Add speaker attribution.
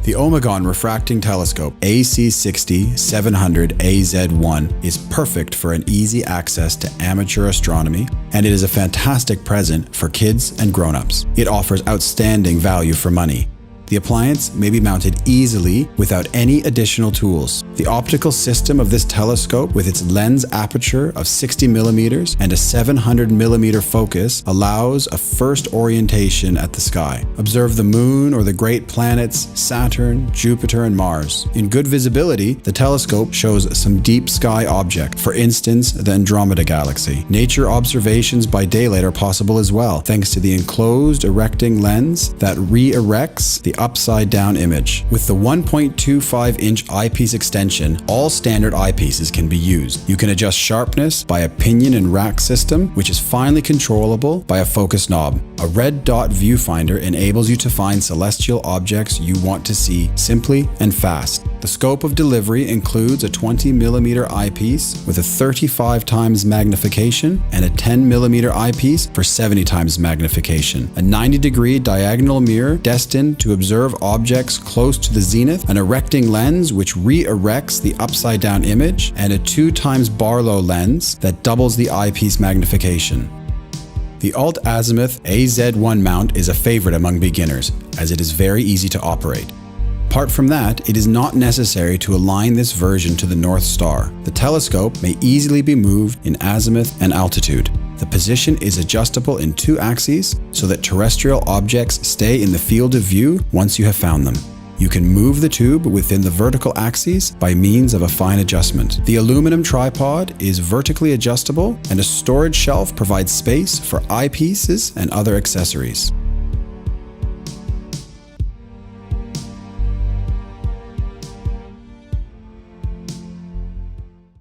Speaker 1: The Omegon refracting telescope AC60-700AZ1 is perfect for an easy access to amateur astronomy, and it is a fantastic present for kids and grown-ups. It offers outstanding value for money. The appliance may be mounted easily without any additional tools. The optical system of this telescope, with its lens aperture of 60mm and a 700mm focus, allows a first orientation at the sky. Observe the moon or the great planets Saturn, Jupiter, and Mars. In good visibility, the telescope shows some deep sky object, for instance, the Andromeda Galaxy. Nature observations by daylight are possible as well, thanks to the enclosed erecting lens that re-erects the upside-down image. With the 1.25-inch eyepiece extension, all standard eyepieces can be used. You can adjust sharpness by a pinion and rack system, which is finely controllable by a focus knob. A red dot viewfinder enables you to find celestial objects you want to see simply and fast. The scope of delivery includes a 20mm eyepiece with a 35 times magnification and a 10mm eyepiece for 70 times magnification, a 90-degree diagonal mirror destined to observe objects close to the zenith, an erecting lens which re-erects the upside-down image, and a 2 times Barlow lens that doubles the eyepiece magnification. The alt-azimuth AZ1 mount is a favorite among beginners, as it is very easy to operate. Apart from that, it is not necessary to align this version to the North Star. The telescope may easily be moved in azimuth and altitude. The position is adjustable in 2 axes so that terrestrial objects stay in the field of view once you have found them. You can move the tube within the vertical axes by means of a fine adjustment. The aluminum tripod is vertically adjustable, and a storage shelf provides space for eyepieces and other accessories.